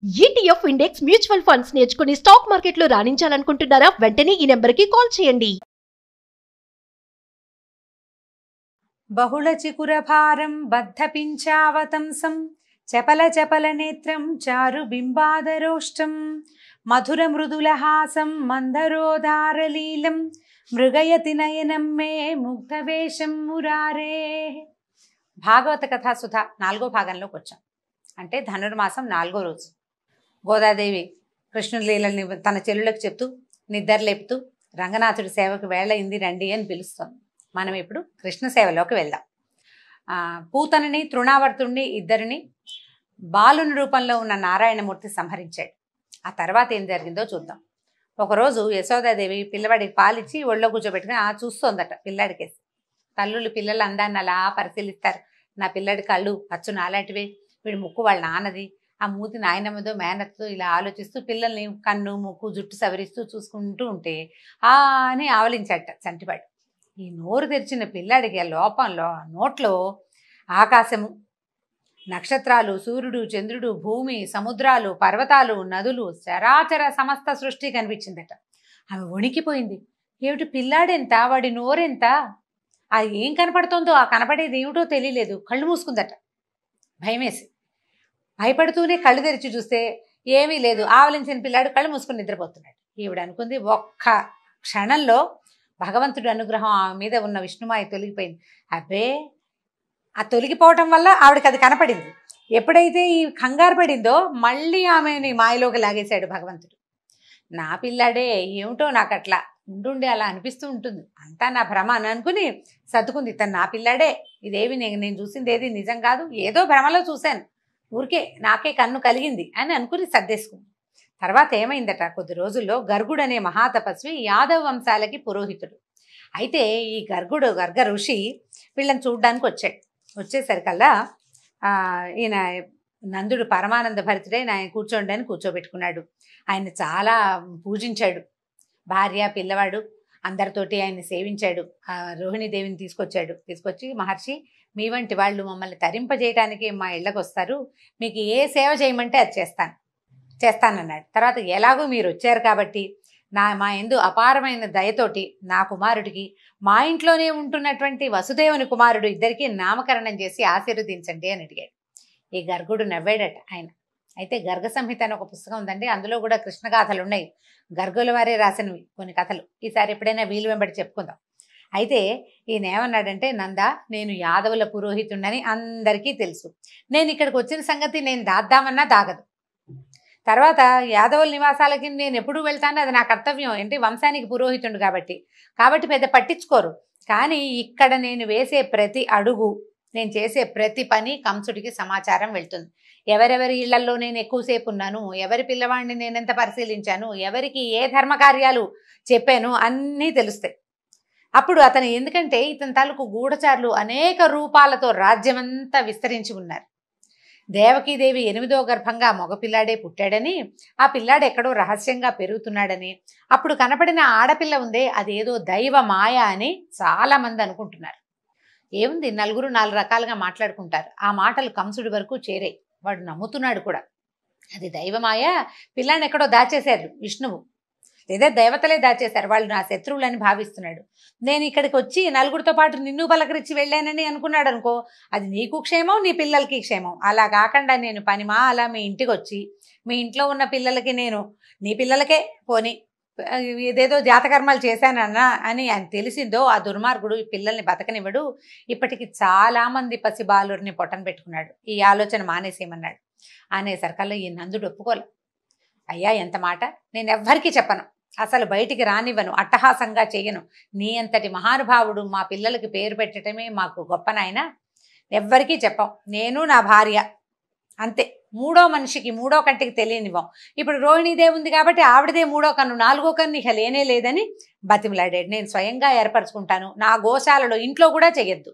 ETF index mutual funds నేర్చుకుని stock మార్కెట్లో రాణించాలనుకుంటున్నారా? వెంటనే ఈ నెంబర్కి కాల్ చేయండి. బహుళ చికురభారం బద్ధపించావతంసం చపల చపల నేత్రం చారు బింబాదరోష్టం మధుర మృదులహాసం మందరోదారలీలం మృగయతి నయనం మే ముగ్ధవేషం మురారే. భాగవత కథాసుధ 4వ భాగంలోకి వచ్చాం. అంటే ధనుర్మాసం 4వ రోజు గోదాదేవి కృష్ణుడి లీలని తన చెల్లులకు చెప్తూ నిద్రలేపుతూ రంగనాథుడి సేవకు వేళయింది రండి అని పిలుస్తోంది. మనం ఇప్పుడు కృష్ణ సేవలోకి వెళ్దాం. పూతనని తృణావర్తుడిని ఇద్దరిని బాలుని రూపంలో ఉన్న నారాయణమూర్తి సంహరించాడు. ఆ తర్వాత ఏం జరిగిందో చూద్దాం. ఒకరోజు యశోదాదేవి పిల్లవాడికి పాలిచ్చి ఒళ్ళో కూర్చోబెట్టుకుని చూస్తోందట పిల్లాడికేసి. తల్లులు పిల్లల అందాన్ని అలా పరిశీలిస్తారు. నా పిల్లడి కళ్ళు అచ్చు నాలాంటివే, వీడి ముక్కు వాళ్ళ నాన్నది, ఆ మూతి నాయనమ్మదో మేనత్తో ఇలా ఆలోచిస్తూ పిల్లల్ని కన్ను ముక్కు జుట్టు సవరిస్తూ చూసుకుంటూ ఉంటే అని ఆవలించాట చంటివాడు. ఈ నోరు తెరిచిన పిల్లాడికి ఆ లోపంలో నోట్లో ఆకాశము, నక్షత్రాలు, సూర్యుడు, చంద్రుడు, భూమి, సముద్రాలు, పర్వతాలు, నదులు, చరాచర సమస్త సృష్టి కనిపించిందట. ఆమె వణికిపోయింది. ఏమిటి పిల్లాడెంత, వాడి నోరెంత, అది ఏం కనపడుతుందో ఆ కనపడేది ఏమిటో తెలియలేదు. కళ్ళు మూసుకుందట భయమేసి. భయపడుతూనే కళ్ళు తెరిచి చూస్తే ఏమీ లేదు. ఆవలించిన పిల్లాడు కళ్ళు మూసుకుని నిద్రపోతున్నాడు. ఈవిడ అనుకుంది, ఒక్క క్షణంలో భగవంతుడి అనుగ్రహం ఆమె మీద ఉన్న విష్ణుమాయ తొలగిపోయింది. అబ్బే, ఆ తొలగిపోవటం వల్ల ఆవిడకి అది కనపడింది. ఎప్పుడైతే ఈ కంగారు పడిందో మళ్ళీ ఆమెని మాయలోకి లాగేశాడు భగవంతుడు. నా పిల్లాడే, ఏమిటో నాకు అట్లా ఉండుండి అలా అనిపిస్తూ ఉంటుంది, అంతా నా భ్రమ అని అనుకుని సర్దుకుంది. తను నా పిల్లాడే, ఇదేవి నేను చూసింది ఏది నిజం కాదు, ఏదో భ్రమలో చూశాను, ఊరికే నాకే కన్ను కలిగింది అని అనుకుని సర్దేసుకుంది. తర్వాత ఏమైందట, కొద్ది రోజుల్లో గర్గుడు అనే మహాతపస్వి యాదవ వంశాలకి పురోహితుడు. అయితే ఈ గర్గ ఋషి వీళ్ళని చూడ్డానికి వచ్చాడు. వచ్చేసరికల్లా ఈయన నందుడు పరమానంద భరితుడై ఆయన కూర్చోండి అని కూర్చోబెట్టుకున్నాడు. ఆయన చాలా పూజించాడు. భార్య పిల్లవాడు అందరితోటి ఆయన సేవించాడు. రోహిణీదేవిని తీసుకొచ్చి, మహర్షి, మీ వంటి వాళ్ళు మమ్మల్ని తరింపజేయడానికి మా ఇళ్ళకు వస్తారు, మీకు ఏ సేవ చేయమంటే అది చేస్తానన్నాడు. తర్వాత ఎలాగో మీరు వచ్చారు కాబట్టి మా యందు అపారమైన దయతోటి నా కుమారుడికి మా ఇంట్లోనే ఉంటున్నటువంటి వసుదేవుని కుమారుడు ఇద్దరికి నామకరణం చేసి ఆశీర్వదించండి అని అడిగాడు. ఈ గర్గుడు నవ్వాడట ఆయన. అయితే గర్గ సంహిత అని ఒక పుస్తకం ఉందండి, అందులో కూడా కృష్ణ గాథలు ఉన్నాయి. గర్గుల వారే రాసినవి కొన్ని కథలు. ఈసారి ఎప్పుడైనా వీలు వెంబడి చెప్పుకుందాం. అయితే ఈయన ఏమన్నాడంటే, నందా, నేను యాదవుల పురోహితుడని అందరికీ తెలుసు. నేను ఇక్కడికి వచ్చిన సంగతి నేను దాద్దామన్నా దాగదు. తర్వాత యాదవుల నివాసాలకి నేను ఎప్పుడు వెళ్తాను, అది నా కర్తవ్యం, ఏంటి వంశానికి పురోహితుడు కాబట్టి పెద్ద పట్టించుకోరు. కానీ ఇక్కడ నేను వేసే ప్రతి అడుగు, నేను చేసే ప్రతి పని కంసుడికి సమాచారం వెళ్తుంది. ఎవరెవరి ఇళ్లలో నేను ఎక్కువసేపు ఉన్నాను, ఎవరి పిల్లవాడిని నేను ఎంత పరిశీలించాను, ఎవరికి ఏ ధర్మకార్యాలు చెప్పాను అన్నీ తెలుస్తాయి. అప్పుడు అతను, ఎందుకంటే ఇతని తాలూకు గూఢచారులు అనేక రూపాలతో రాజ్యమంతా విస్తరించి ఉన్నారు. దేవకీదేవి 8వ గర్భంగా మగపిల్లాడే పుట్టాడని, ఆ పిల్లాడు ఎక్కడో రహస్యంగా పెరుగుతున్నాడని, అప్పుడు కనపడిన ఆడపిల్ల ఉందే అదేదో దైవ మాయ అని చాలా మంది అనుకుంటున్నారు. ఏముంది, నలుగురు 4 రకాలుగా మాట్లాడుకుంటారు. ఆ మాటలు కంసుడి వరకు చేరాయి. వాడు నమ్ముతున్నాడు కూడా. అది దైవమాయ, పిల్లాన్ని ఎక్కడో దాచేశారు విష్ణువు, లేదా దేవతలే దాచేశారు, వాళ్ళు నా శత్రువులని భావిస్తున్నాడు. నేను ఇక్కడికి వచ్చి నలుగురితో పాటు నిన్ను పలకరించి వెళ్ళానని అనుకున్నాడు అనుకో, అది నీకు క్షేమం, నీ పిల్లలకి క్షేమం. అలా కాకుండా నేను పనిమా అలా మీ ఇంటికి వచ్చి మీ ఇంట్లో ఉన్న పిల్లలకి, నేను నీ పిల్లలకే పోని ఏదేదో జాతకర్మాలు చేశానన్నా అని ఆయన తెలిసిందో ఆ దుర్మార్గుడు ఈ పిల్లల్ని బతకనివ్వడు. ఇప్పటికి చాలామంది పసిబాలురిని పొట్టన పెట్టుకున్నాడు. ఈ ఆలోచన మానేసేయమన్నాడు. అనేసరికల్లా ఈ నందుడు ఒప్పుకోలే. అయ్యా, ఎంత మాట, నేను ఎవ్వరికీ చెప్పను, అసలు బయటికి రానివ్వను, అట్టహాసంగా చెయ్యను. నీ అంతటి మహానుభావుడు మా పిల్లలకి పేరు పెట్టడమే మాకు గొప్ప నాయన, ఎవ్వరికీ చెప్పం, నేను నా భార్య అంతే. మూడో మనిషికి, మూడో కంటికి తెలియనివ్వం. ఇప్పుడు రోహిణీదేవి ఉంది కాబట్టి ఆవిడదే 3వ కన్ను, 4వ కన్ను ఇక లేనే లేదని బతిమలాడాడు. నేను స్వయంగా ఏర్పరచుకుంటాను, నా గోశాలలో, ఇంట్లో కూడా చెయ్యొద్దు,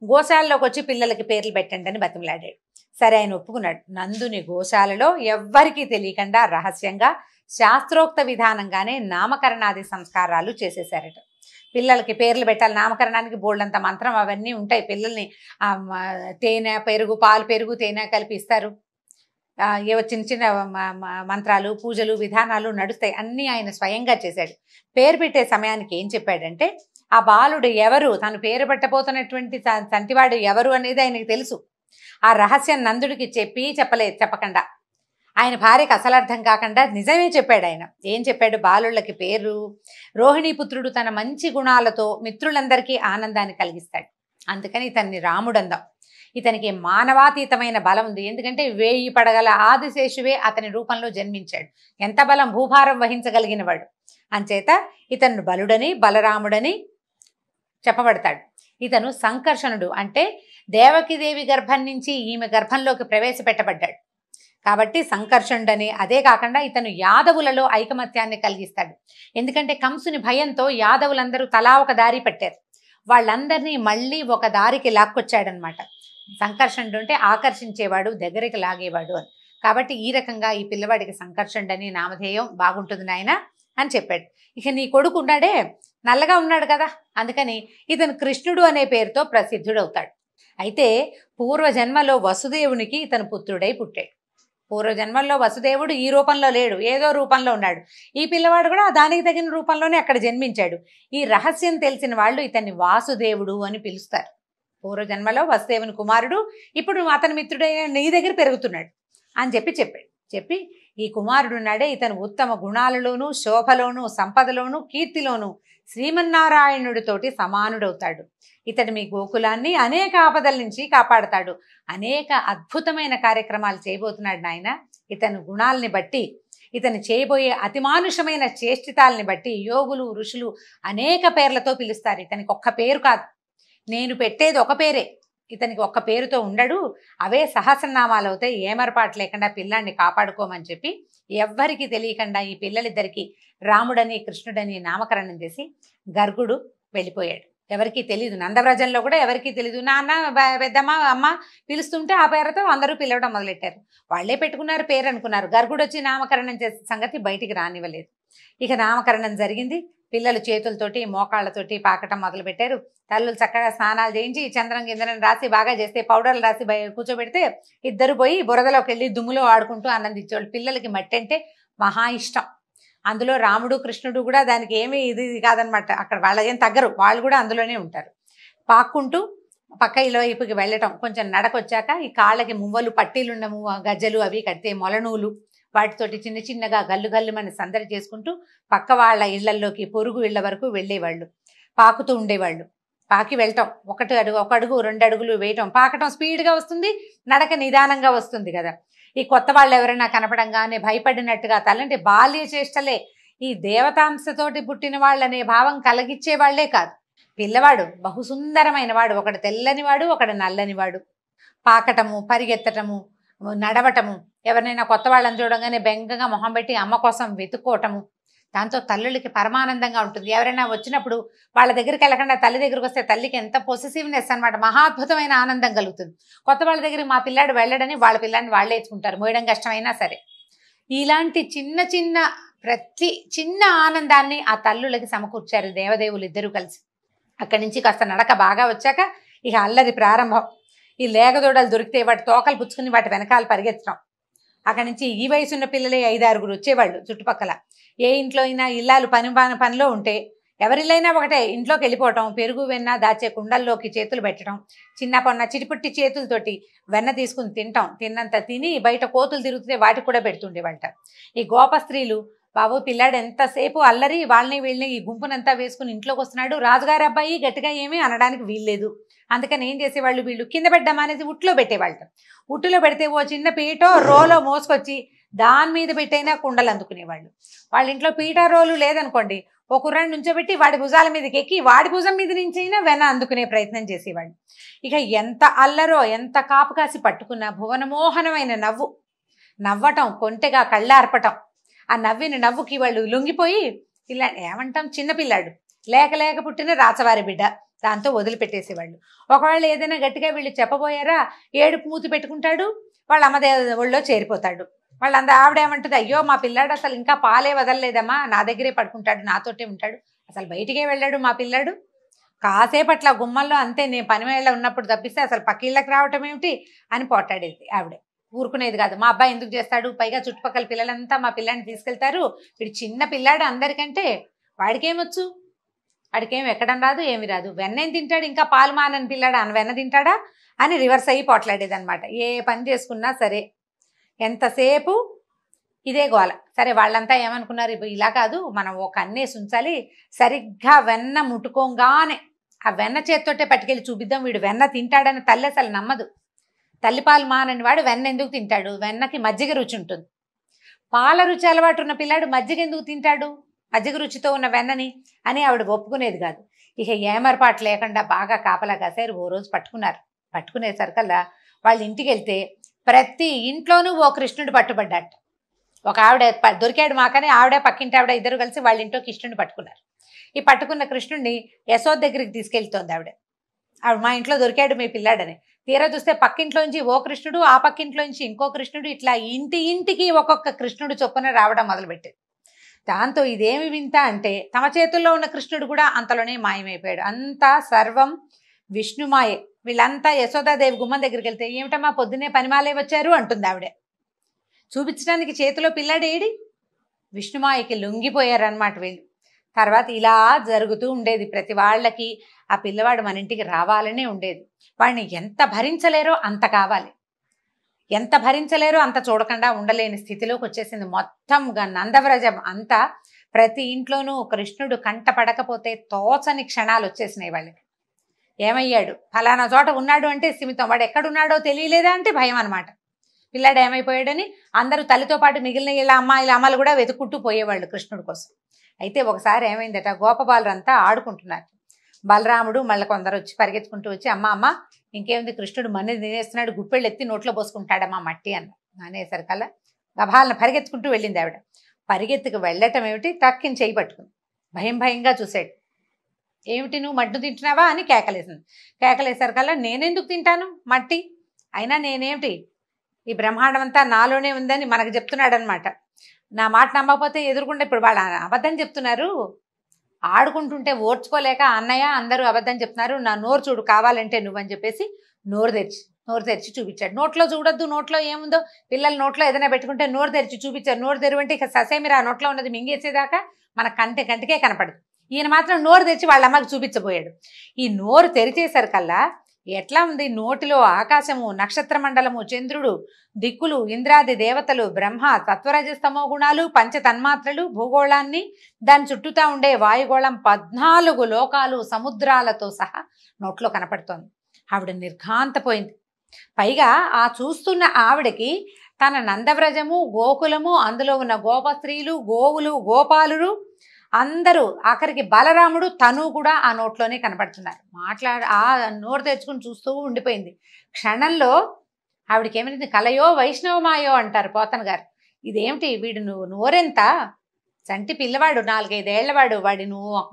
గోశాలలోకి వచ్చి పిల్లలకి పేర్లు పెట్టండి అని బతిమలాడాడు. సరే, ఆయన ఒప్పుకున్నాడు. నందుని గోశాలలో ఎవ్వరికీ తెలియకుండా రహస్యంగా శాస్త్రోక్త విధానంగానే నామకరణాది సంస్కారాలు చేసేశారట. పిల్లలకి పేర్లు పెట్టాలి, నామకరణానికి బోల్డంత మంత్రం అవన్నీ ఉంటాయి. పిల్లల్ని తేనె పెరుగు, పాలు పెరుగు తేనె కలిపి ఇస్తారు. ఏవో చిన్న చిన్న మంత్రాలు పూజలు విధానాలు నడుస్తాయి, అన్నీ ఆయన స్వయంగా చేశాడు. పేరు పెట్టే సమయానికి ఏం చెప్పాడంటే ఆ బాలుడు ఎవరు, తను పేరు పెట్టబోతున్నటువంటి తంటివాడు ఎవరు అనేది ఆయనకి తెలుసు. ఆ రహస్యం నందుడికి చెప్పకుండా ఆయన భార్యకు అసలు అర్థం కాకుండా నిజమే చెప్పాడు. ఆయన ఏం చెప్పాడు, బాలుళ్ళకి పేరు రోహిణీపుత్రుడు తన మంచి గుణాలతో మిత్రులందరికీ ఆనందాన్ని కలిగిస్తాడు, అందుకని ఇతన్ని రాముడు అందాం. ఇతనికి మానవాతీతమైన బలం ఉంది, ఎందుకంటే 1000 పడగల ఆదిశేషువే అతని రూపంలో జన్మించాడు. ఎంత బలం, భూభారం వహించగలిగిన వాడు. అంచేత ఇతను బలుడని బలరాముడని చెప్పబడతాడు. ఇతను సంకర్షణుడు, అంటే దేవకిదేవి గర్భం నుంచి ఈమె గర్భంలోకి ప్రవేశపెట్టబడ్డాడు కాబట్టి సంకర్షణుడని. అదే కాకుండా ఇతను యాదవులలో ఐకమత్యాన్ని కలిగిస్తాడు, ఎందుకంటే కంసుని భయంతో యాదవులందరూ తలా ఒక దారి పట్టారు, వాళ్ళందరినీ మళ్ళీ ఒక దారికి లాక్కొచ్చాడనమాట. సంకర్షణుడు అంటే ఆకర్షించేవాడు, దగ్గరికి లాగేవాడు అని. కాబట్టి ఈ రకంగా ఈ పిల్లవాడికి సంకర్షణుడని నామధేయం బాగుంటుంది నాయన అని చెప్పాడు. ఇక నీ కొడుకు ఉన్నాడే, నల్లగా ఉన్నాడు కదా, అందుకని ఇతను కృష్ణుడు అనే పేరుతో ప్రసిద్ధుడవుతాడు. అయితే పూర్వజన్మలో వసుదేవునికి ఇతను పుత్రుడై పుట్టాడు. పూర్వజన్మల్లో వసుదేవుడు ఈ రూపంలో లేడు, ఏదో రూపంలో ఉన్నాడు. ఈ పిల్లవాడు కూడా దానికి తగిన రూపంలోనే అక్కడ జన్మించాడు. ఈ రహస్యం తెలిసిన వాళ్ళు ఇతన్ని వాసుదేవుడు అని పిలుస్తారు. పూర్వజన్మలో వసుదేవుని కుమారుడు, ఇప్పుడు అతని మిత్రుడైన నీ దగ్గర పెరుగుతున్నాడు అని చెప్పి ఈ కుమారుడు ఉన్నాడే, ఇతను ఉత్తమ గుణాలలోనూ శోభలోనూ సంపదలోనూ కీర్తిలోనూ శ్రీమన్నారాయణుడితోటి సమానుడవుతాడు. ఇతడు మీ గోకులాన్ని అనేక ఆపదల నుంచి కాపాడతాడు, అనేక అద్భుతమైన కార్యక్రమాలు చేయబోతున్నాడు నాయన. ఇతని గుణాలని బట్టి, ఇతను చేయబోయే అతిమానుషమైన చేష్టితాలని బట్టి యోగులు ఋషులు అనేక పేర్లతో పిలుస్తారు. ఇతనికి ఒక్క పేరు కాదు, నేను పెట్టేది ఒక పేరే, ఇతనికి ఒక్క పేరుతో ఉండడు, అవే సహస్రనామాలు అవుతాయి. ఏమరపాటు లేకుండా పిల్లాన్ని కాపాడుకోమని చెప్పి ఎవ్వరికి తెలియకుండా ఈ పిల్లలిద్దరికి రాముడని కృష్ణుడని నామకరణం చేసి గర్గుడు వెళ్ళిపోయాడు. ఎవరికి తెలీదు, నందవ్రజంలో కూడా ఎవరికి తెలీదు. నాన్న పెద్దమ్మ అమ్మ పిలుస్తుంటే ఆ పేరుతో అందరూ పిలవడం మొదలెట్టారు. వాళ్లే పెట్టుకున్నారు పేరు అనుకున్నారు. గర్గుడు వచ్చి నామకరణం చేసే సంగతి బయటికి రానివ్వలేదు. ఇక నామకరణం జరిగింది. పిల్లలు చేతులతోటి మోకాళ్ళతోటి పాకటం మొదలుపెట్టారు. తల్లులు చక్కగా స్నానాలు చేయించి చంద్రం గిందరం రాసి బాగా చేస్తే పౌడర్లు రాసి కూర్చోబెడితే ఇద్దరు పోయి బురదలోకి వెళ్ళి దుమ్ములో ఆడుకుంటూ ఆనందించేవాళ్ళు. పిల్లలకి మట్టి అంటే మహా ఇష్టం. అందులో రాముడు కృష్ణుడు కూడా దానికి ఏమీ ఇది కాదనమాట. అక్కడ వాళ్ళ ఏం తగ్గరు, వాళ్ళు కూడా అందులోనే ఉంటారు. పాక్కుంటూ పక్క ఇళ్ళ వైపుకి వెళ్ళటం. కొంచెం నడకొచ్చాక ఈ కాళ్ళకి మువ్వలు పట్టీలుండము గజ్జలు అవి కడితే మొలనూలు వాటితోటి చిన్న చిన్నగా గల్లు గల్లు మన సందడి చేసుకుంటూ పక్క వాళ్ళ ఇళ్లల్లోకి పొరుగు ఇళ్ల వరకు వెళ్ళేవాళ్ళు. పాకుతూ ఉండేవాళ్ళు. పాకి వెళ్ళటం, ఒక అడుగు 2 అడుగులు వేయటం. పాకటం స్పీడ్గా వస్తుంది, నడక నిదానంగా వస్తుంది కదా. ఈ కొత్త వాళ్ళు ఎవరైనా కనపడంగానే భయపడినట్టుగా తలంటే బాల్య చేష్టలే. ఈ దేవతాంశతోటి పుట్టిన వాళ్ళనే భావం కలిగించే వాళ్లే కాదు. పిల్లవాడు బహుసుందరమైన వాడు, ఒకడు తెల్లనివాడు ఒకడు నల్లనివాడు. పాకటము, పరిగెత్తటము, నడవటము, ఎవరినైనా కొత్త వాళ్ళని చూడగానే బెంగగా మొహం పెట్టి అమ్మ కోసం వెతుక్కోవటము, దాంతో తల్లులకి పరమానందంగా ఉంటుంది. ఎవరైనా వచ్చినప్పుడు వాళ్ళ దగ్గరికి వెళ్ళకుండా తల్లి దగ్గరికి వస్తే తల్లికి ఎంత పొసెసివ్నెస్ అనమాట, మహాద్భుతమైన ఆనందం కలుగుతుంది. కొత్త వాళ్ళ దగ్గరికి మా పిల్లాడు వెళ్ళడని వాళ్ళ పిల్లాడిని వాళ్ళే ఎత్తుకుంటారు, మోయడం కష్టమైనా సరే. ఇలాంటి ప్రతి చిన్న ఆనందాన్ని ఆ తల్లులకి సమకూర్చారు దేవదేవులు ఇద్దరూ కలిసి. అక్కడి నుంచి కాస్త నడక బాగా వచ్చాక ఇక అల్లరి ప్రారంభం. ఈ లేగదూడలు దొరికితే వాటి తోకలు పుచ్చుకుని వాటి వెనకాల పరిగెత్తడం. అక్కడి నుంచి ఈ వయసున్న పిల్లలే 5-6 వచ్చేవాళ్ళు చుట్టుపక్కల. ఏ ఇంట్లో అయినా ఇల్లాలు పనిలో ఉంటే ఎవరిల్లైనా ఒకటే ఇంట్లోకి వెళ్ళిపోవటం, పెరుగు వెన్న దాచే కుండల్లోకి చేతులు పెట్టడం, చిన్న పొన్న చిటిపుట్టి చేతులతోటి వెన్న తీసుకుని తినటం, తిన్నంత తిని బయట కోతులు తిరుగుతుంటే వాటికి కూడా పెడుతుండేవాళ్ళ. ఈ గోప స్త్రీలు బాబు పిల్లాడు ఎంతసేపు అల్లరి, వాళ్ళని వీళ్ళని ఈ గుంపునంతా వేసుకుని ఇంట్లోకి వస్తున్నాడు, రాజుగారి అబ్బాయి గట్టిగా ఏమీ అనడానికి వీల్లేదు. అందుకని ఏం చేసేవాళ్ళు, వీళ్ళు కింద పెట్టడం అనేది ఉట్టులో పెట్టేవాళ్ళు. ఉట్టులో పెడితే ఓ చిన్న పీటో రోలో మోసుకొచ్చి దాని మీద పెట్టైనా కుండలు అందుకునేవాళ్ళు. వాళ్ళ ఇంట్లో పీట రోలు లేదనుకోండి, ఓ కుర్రాన్ని నుంచోబెట్టి వాడి భుజాల మీదకి ఎక్కి వాడి భుజం మీద నుంచి అయినా వెన అందుకునే ప్రయత్నం చేసేవాళ్ళు. ఇక ఎంత అల్లరో, ఎంత కాపు కాసి పట్టుకున్న భువనమోహనమైన నవ్వటం, కొంటెగా కళ్ళార్పటం. ఆ నవ్విన నవ్వుకి వాళ్ళు లొంగిపోయి ఇలా ఏమంటాం, చిన్నపిల్లాడు లేక పుట్టిన రాచవారి బిడ్డ, దాంతో వదిలిపెట్టేసేవాళ్ళు. ఒకవేళ ఏదైనా గట్టిగా వీళ్ళు చెప్పబోయారా, ఏడుపు మూతి పెట్టుకుంటాడు, వాళ్ళ అమ్మదే ఒళ్ళో చేరిపోతాడు. ఆవిడేమంటుంది, అయ్యో మా పిల్లాడు అసలు ఇంకా పాలే వదలలేదమ్మా, నా దగ్గరే పడుకుంటాడు, నాతోటే ఉంటాడు, అసలు బయటికే వెళ్ళాడు మా పిల్లాడు, కాసేపట్ల గుమ్మల్లో అంతే, నేను పని వేళ ఉన్నప్పుడు తప్పిస్తే అసలు పక్కిళ్ళకి రావటం ఏమిటి అని పోటాడేది ఆవిడే. ఊరుకునేది కాదు. మా అబ్బాయి ఎందుకు చేస్తాడు, పైగా చుట్టుపక్కల పిల్లలంతా మా పిల్లాన్ని తీసుకెళ్తారు, వీడు చిన్న పిల్లాడు అందరికంటే, వాడికేమొచ్చు, వాడికేం ఎక్కడం రాదు, ఏమి రాదు, వెన్నేం తింటాడు, ఇంకా పాలు మానని పిల్లాడా అని వెన్న తింటాడా అని రివర్స్ అయ్యి పోట్లాడేది అనమాట. ఏ పని చేసుకున్నా సరే ఎంతసేపు ఇదే గోల. సరే వాళ్ళంతా ఏమనుకున్నారు, ఇలా కాదు మనం ఒక అన్నేసి ఉంచాలి, సరిగ్గా వెన్న ముట్టుకోగానే ఆ వెన్న చేత్తోటే పట్టుకెళ్ళి చూపిద్దాం, వీడు వెన్న తింటాడని తల్లి అసలు నమ్మదు. తల్లిపాలు మానని వాడు వెన్న ఎందుకు తింటాడు, వెన్నకి మజ్జిగ రుచి ఉంటుంది. పాల రుచి అలవాటు ఉన్న పిల్లాడు మజ్జిగ ఎందుకు తింటాడు, మజ్జిగ రుచితో ఉన్న వెన్నని అని ఆవిడ ఒప్పుకునేది కాదు. ఇక ఏమరపాటు లేకుండా బాగా కాపలా కాసారు. ఓ రోజు పట్టుకునేసరికల్లా వాళ్ళ ఇంటికి వెళ్తే ప్రతి ఇంట్లోనూ ఓ కృష్ణుడు పట్టుబడ్డాట. ఒక ఆవిడ దొరికాడు మాకని ఆవిడ పక్కింటి ఆవిడ ఇద్దరు కలిసి వాళ్ళ ఇంట్లో కృష్ణుడిని పట్టుకున్నారు. ఈ పట్టుకున్న కృష్ణుడిని యశోద దగ్గరికి తీసుకెళ్తోంది ఆవిడ. మా ఇంట్లో దొరికాడు మీ పిల్లాడని. తీరా చూస్తే పక్కింట్లోంచి ఓ కృష్ణుడు, ఆ పక్కింట్లోంచి ఇంకో కృష్ణుడు, ఇట్లా ఇంటికి ఒక్కొక్క కృష్ణుడు చొప్పున రావడం మొదలుపెట్టాడు. దాంతో ఇదేమి వింత అంటే తమ చేతుల్లో ఉన్న కృష్ణుడు కూడా అంతలోనే మాయమైపోయాడు. అంతా సర్వం విష్ణుమాయే. వీళ్ళంతా యశోదాదేవి గుమ్మం దగ్గరికి వెళ్తే ఏమిటమ్మా పొద్దున్నే పనిమాలే వచ్చారు అంటుంది ఆవిడ. చూపించడానికి చేతిలో పిల్లాడేడి, విష్ణుమాయకి లొంగిపోయారనమాట వీళ్ళు. తర్వాత ఇలా జరుగుతూ ఉండేది ప్రతి వాళ్ళకి. ఆ పిల్లవాడు మన ఇంటికి రావాలనే ఉండేది. వాడిని ఎంత భరించలేరో అంత కావాలి, ఎంత భరించలేరో అంత చూడకుండా ఉండలేని స్థితిలోకి వచ్చేసింది. మొత్తంగా నందవ్రజం అంతా ప్రతి ఇంట్లోనూ కృష్ణుడు కంట పడకపోతే తోచని క్షణాలు వచ్చేసినాయి వాళ్ళకి. ఏమయ్యాడు, ఫలానా చోట ఉన్నాడు అంటే సిమితం, వాడు ఎక్కడున్నాడో తెలియలేదా అంటే భయం అనమాట. పిల్లాడు ఏమైపోయాడని అందరూ తల్లితో పాటు మిగిలిన ఇలా అమ్మలు కూడా వెతుక్కుంటూ పోయేవాళ్ళు కృష్ణుడి కోసం. అయితే ఒకసారి ఏమైందట, గోపబాలురంతా ఆడుకుంటున్నారు. బలరాముడు మళ్ళీ కొందరు వచ్చి పరిగెత్తుకుంటూ వచ్చి అమ్మ ఇంకేముంది, కృష్ణుడు మన్ని తినేస్తున్నాడు, గుప్పెళ్ళు ఎత్తి నోట్లో పోసుకుంటాడమ్మా మట్టి అన్న అనేసరికల్లా గభాలను పరిగెత్తుకుంటూ వెళ్ళింది ఆవిడ. పరిగెత్తుకు వెళ్ళటం ఏమిటి, టక్కిని చేయి పట్టుకుంది. భయంగా చూశాడు. ఏమిటి నువ్వు మడ్డు తింటున్నావా అని కేకలేసింది. కేకలేసరికల్లా నేనెందుకు తింటాను మట్టి, అయినా నేనేమిటి, ఈ బ్రహ్మాండం అంతా నాలోనే ఉందని మనకు చెప్తున్నాడు అనమాట. నా మాట నమ్మకపోతే ఎదురుకుండా ఇప్పుడు వాళ్ళు అబద్ధం చెప్తున్నారు, ఆడుకుంటుంటే ఓర్చుకోలేక అన్నయ్య అందరూ అబద్ధం చెప్తున్నారు, నా నోరు చూడు కావాలంటే నువ్వని చెప్పేసి నోరు తెరిచి చూపించాడు. నోట్లో చూడొద్దు, నోట్లో ఏముందో, పిల్లలు నోట్లో ఏదైనా పెట్టుకుంటే నోరు తెరిచి చూపించారు. నోరు తెరువంటే ఇక ససేమిరా నోట్లో ఉన్నది మింగేసేదాకా మన కంటికే కనపడదు. ఈయన మాత్రం నోరు తెరిచి వాళ్ళ అమ్మకి చూపించబోయాడు. ఈ నోరు తెరిచేసరికల్లా ఎట్లా ఉంది, నోటిలో ఆకాశము, నక్షత్ర మండలము, చంద్రుడు, దిక్కులు, ఇంద్రాది దేవతలు, బ్రహ్మ, తత్వరజస్తమో గుణాలు, పంచ తన్మాత్రలు, భూగోళాన్ని, దాని చుట్టూతా ఉండే వాయుగోళం, 14 లోకాలు సముద్రాలతో సహా నోట్లో కనపడుతోంది. ఆవిడ నిర్ఘాంతపోయింది. పైగా ఆ చూస్తున్న ఆవిడకి తన నందవ్రజము, గోకులము, అందులో ఉన్న గోపస్త్రీలు, గోవులు, గోపాలురు అందరూ, ఆఖరికి బలరాముడు తను కూడా ఆ నోట్లోనే కనపడుతున్నారు. ఆ నోరు తెచ్చుకుని చూస్తూ ఉండిపోయింది. క్షణంలో ఆవిడకి ఏమైంది, కలయో వైష్ణవమాయో అంటారు పోతన గారు. ఇదేమిటి, వీడు నోరెంత, చంటి పిల్లవాడు 4-5 ఏళ్లవాడు, వాడి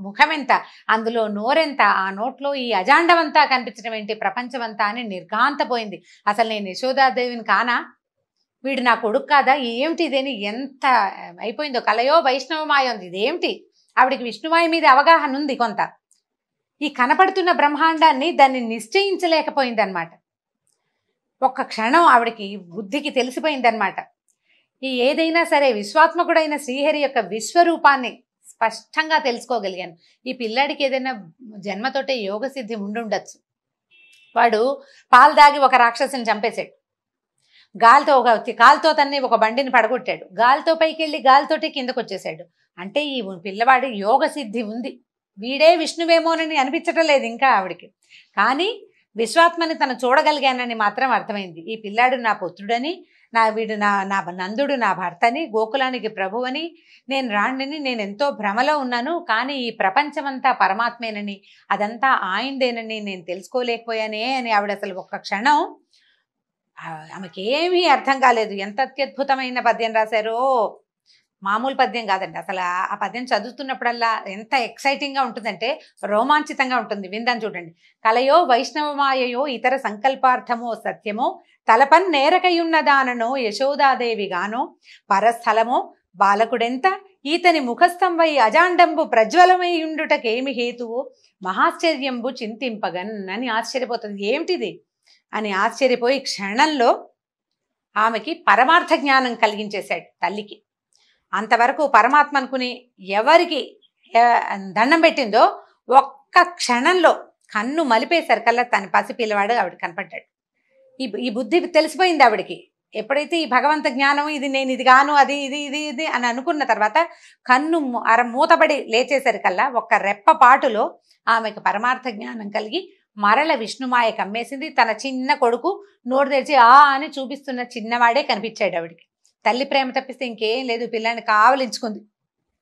ముఖం ఎంత, అందులో నోరెంత, ఆ నోట్లో ఈ అజాండమంతా కనిపించడం ఏంటి, ప్రపంచమంతా అని నిర్ఘాంతపోయింది. అసలు నేను యశోదాదేవిని కానా, వీడు నా కొడుకు కాదా, ఏమిటి ఇదేని ఎంత అయిపోయిందో. కలయో వైష్ణవమాయ ఉంది, ఇదేమిటి. ఆవిడికి విష్ణుమాయ మీద అవగాహన ఉంది కొంత. ఈ కనపడుతున్న బ్రహ్మాండాన్ని దాన్ని నిశ్చయించలేకపోయిందనమాట. ఒక్క క్షణం ఆవిడకి బుద్ధికి తెలిసిపోయిందనమాట. ఈ ఏదైనా సరే విశ్వాత్మకుడైన శ్రీహరి యొక్క విశ్వరూపాన్ని స్పష్టంగా తెలుసుకోగలిగాను. ఈ పిల్లాడికి ఏదైనా జన్మతోటే యోగ సిద్ధి ఉండుండొచ్చు. వాడు పాలు దాగి ఒక రాక్షసుని చంపేశాడు. కాలుతో తన్ని ఒక బండిని పడగొట్టాడు. గాలితో పైకి వెళ్ళి గాలితోటి కిందకు వచ్చేసాడు. అంటే ఈ పిల్లవాడి యోగ సిద్ధి ఉంది. వీడే విష్ణువేమోనని అనిపించటం లేదు ఇంకా ఆవిడికి. కానీ విశ్వాత్మని తను చూడగలిగానని మాత్రం అర్థమైంది. ఈ పిల్లాడు నా పుత్రుడని, వీడు నా నందుడు నా భర్తని, గోకులానికి ప్రభువని, నేను రాణిని, నేను ఎంతో భ్రమలో ఉన్నాను, కానీ ఈ ప్రపంచమంతా పరమాత్మేనని, అదంతా ఆయనదేనని నేను తెలుసుకోలేకపోయానే అని ఆవిడ అసలు ఒక్క క్షణం ఆమెకేమీ అర్థం కాలేదు. ఎంత అత్యద్భుతమైన పద్యం రాశారో, మామూలు పద్యం కాదండి. అసలు ఆ పద్యం చదువుతున్నప్పుడల్లా ఎంత ఎక్సైటింగ్గా ఉంటుందంటే రోమాంచితంగా ఉంటుంది. విందాం చూడండి. కలయో వైష్ణవమాయయో ఇతర సంకల్పార్థమో సత్యమో తలపన్ నేరకయున్నదాననో యశోదాదేవిగానో పరస్థలమో బాలకుడెంత ఈతని ముఖస్థంవై అజాండంబు ప్రజ్వలమైయుండుటకేమి హేతువో మహాశ్చర్యంబు చింతింపగన్ అని ఆశ్చర్యపోతుంది. ఏమిటిది అని ఆశ్చర్యపోయి క్షణంలో ఆమెకి పరమార్థ జ్ఞానం కలిగించేశాడు తల్లికి. అంతవరకు పరమాత్మ అనుకుని ఎవరికి దండం పెట్టిందో ఒక్క క్షణంలో కన్ను మలిపేశారు కల్లా తన పసిపిల్లవాడు ఆవిడ కనపడ్డాడు. ఈ బుద్ధి తెలిసిపోయింది ఆవిడికి. ఎప్పుడైతే ఈ భగవంత జ్ఞానం ఇది నేను ఇది గాను అది ఇది ఇది ఇది అని అనుకున్న తర్వాత కన్ను మూతబడి లేచేసరి కల్లా ఒక్క రెప్పపాటులో ఆమెకు పరమార్థ జ్ఞానం కలిగి మరల విష్ణుమాయ కమ్మేసింది. తన చిన్న కొడుకు నోరు తెరిచి ఆ అని చూపిస్తున్న చిన్నవాడే కనిపించాడు ఆవిడికి. తల్లి ప్రేమ తప్పిస్తే ఇంకేం లేదు. పిల్లాన్ని కావలించుకుంది.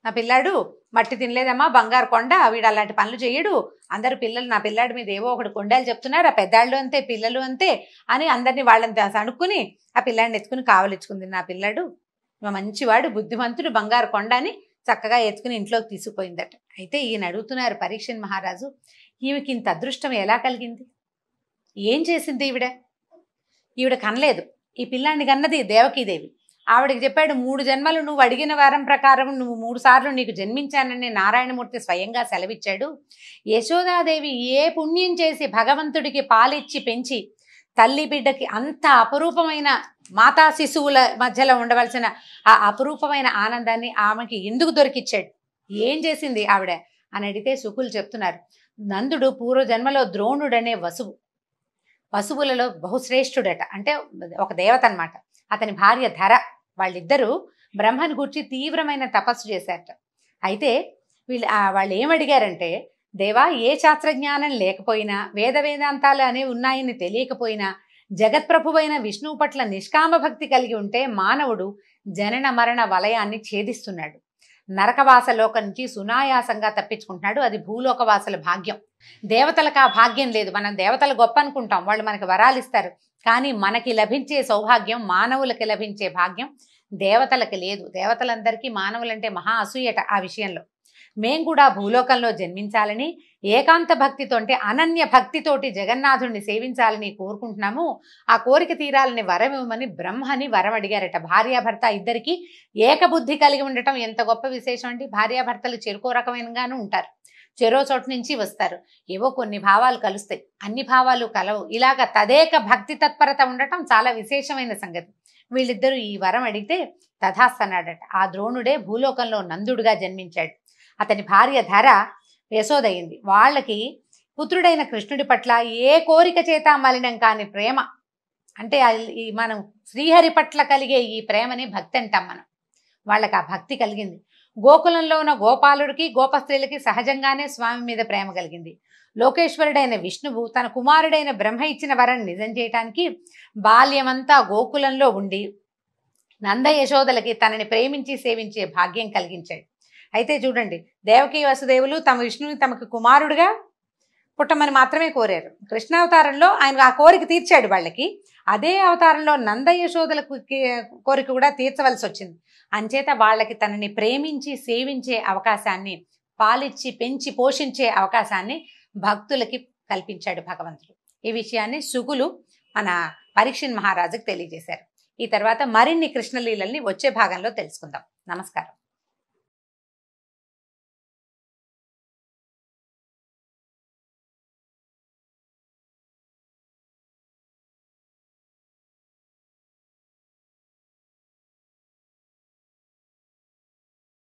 నా పిల్లాడు మట్టి తినలేదమ్మా, బంగారు కొండ, వీడు అలాంటి పనులు చేయడు, అందరు పిల్లలు నా పిల్లాడి మీద ఏవో ఒకటి కొండలు చెప్తున్నారు, ఆ పెద్దాళ్ళు అంతే పిల్లలు అంతే అని అందరినీ వాళ్ళని అనుకుని ఆ పిల్లాడిని ఎత్తుకుని కావలించుకుంది. నా పిల్లాడు మంచివాడు, బుద్ధిమంతుడు, బంగారు కొండ అని చక్కగా ఎత్తుకుని ఇంట్లోకి తీసుకుపోయిందట. అయితే ఈయన అడుగుతున్నారు పరీక్షణ్ మహారాజు, ఈమెకి ఇంత అదృష్టం ఎలా కలిగింది? ఏం చేసింది ఈవిడ కనలేదు. ఈ పిల్లాన్ని కన్నది దేవకీదేవి. ఆవిడకి చెప్పాడు 3 జన్మలు నువ్వు అడిగిన వారం ప్రకారం నువ్వు 3 సార్లు నీకు జన్మించానని నారాయణమూర్తి స్వయంగా సెలవిచ్చాడు. యశోదాదేవి ఏ పుణ్యం చేసి భగవంతుడికి పాలిచ్చి పెంచి తల్లి బిడ్డకి అంత అపురూపమైన మాతా శిశువుల మధ్యలో ఉండవలసిన ఆ అపురూపమైన ఆనందాన్ని ఆమెకి ఎందుకు దొరికిచ్చాడు? ఏం చేసింది ఆవిడ అని అడిగితే శుకులు చెప్తున్నారు, నందుడు పూర్వజన్మలో ద్రోణుడనే వసువులలో బహుశ్రేష్ఠుడట. అంటే ఒక దేవత అన్నమాట. అతని భార్య ధర. వాళ్ళిద్దరూ బ్రహ్మను గురించి తీవ్రమైన తపస్సు చేశారట. అయితే వాళ్ళు ఏమడిగారంటే, దేవా, ఏ శాస్త్రజ్ఞానం లేకపోయినా వేదాంతాలు అనేవి ఉన్నాయని తెలియకపోయినా జగత్ప్రభువైన విష్ణువు పట్ల నిష్కామ భక్తి కలిగి ఉంటే మానవుడు జనన మరణ వలయాన్ని ఛేదిస్తున్నాడు. నరకవాసలోకం నుంచి సునాయాసంగా తప్పించుకుంటున్నాడు. అది భూలోకవాసుల భాగ్యం. దేవతలకు ఆ భాగ్యం లేదు. మనం దేవతలు గొప్ప అనుకుంటాం, వాళ్ళు మనకి వరాలు ఇస్తారు. కానీ మనకి లభించే సౌభాగ్యం, మానవులకి లభించే భాగ్యం దేవతలకి లేదు. దేవతలందరికీ మానవులంటే మహా అసూయట. ఆ విషయంలో మేం కూడా భూలోకంలో జన్మించాలని ఏకాంత భక్తితో అంటే అనన్య భక్తితోటి జగన్నాథుడిని సేవించాలని కోరుకుంటున్నాము. ఆ కోరిక తీరాలని వరం ఇవ్వమని బ్రహ్మని వరం అడిగారట. భార్యాభర్త ఇద్దరికి ఏకబుద్ధి కలిగి ఉండటం ఎంత గొప్ప విశేషం అండి. భార్యాభర్తలు చెరుకో రకమైనగాను ఉంటారు, చెరో చోటు నుంచి వస్తారు, ఏవో కొన్ని భావాలు కలుస్తాయి, అన్ని భావాలు కలవు. ఇలాగ తదేక భక్తి తత్పరత ఉండటం చాలా విశేషమైన సంగతి. వీళ్ళిద్దరూ ఈ వరం అడిగితే తథాస్తన్నాడట. ఆ ద్రోణుడే భూలోకంలో నందుడుగా జన్మించాడు. అతని భార్య ధర యశోదయింది. వాళ్ళకి పుత్రుడైన కృష్ణుడి పట్ల ఏ కోరిక చేత మలినం కాని ప్రేమ, అంటే మనం శ్రీహరి పట్ల కలిగే ఈ ప్రేమని భక్తి అంటాం మనం. వాళ్ళకి ఆ భక్తి కలిగింది. గోకులంలో ఉన్న గోపాలుడికి గోపస్త్రీలకి సహజంగానే స్వామి మీద ప్రేమ కలిగింది. లోకేశ్వరుడైన విష్ణువు తన కుమారుడైన బ్రహ్మ ఇచ్చిన వరం నిజం చేయటానికి బాల్యమంతా గోకులంలో ఉండి నంద యశోదలకి తనని ప్రేమించి సేవించే భాగ్యం కలిగించాడు. అయితే చూడండి, దేవకీ వసుదేవులు తమ విష్ణువుని తమకు కుమారుడుగా పుట్టమని మాత్రమే కోరారు. కృష్ణావతారంలో ఆయన ఆ కోరిక తీర్చాడు వాళ్ళకి. అదే అవతారంలో నంద యశోదలకు కోరిక కూడా తీర్చవలసి వచ్చింది. అంచేత వాళ్ళకి తనని ప్రేమించి సేవించే అవకాశాన్ని, పాలిచ్చి పెంచి పోషించే అవకాశాన్ని భక్తులకి కల్పించాడు భగవంతుడు. ఈ విషయాన్ని శుకులు మన పరీక్షణ్ మహారాజుకు తెలియజేశారు. ఈ తర్వాత మరిన్ని కృష్ణలీలల్ని వచ్చే భాగంలో తెలుసుకుందాం. నమస్కారం.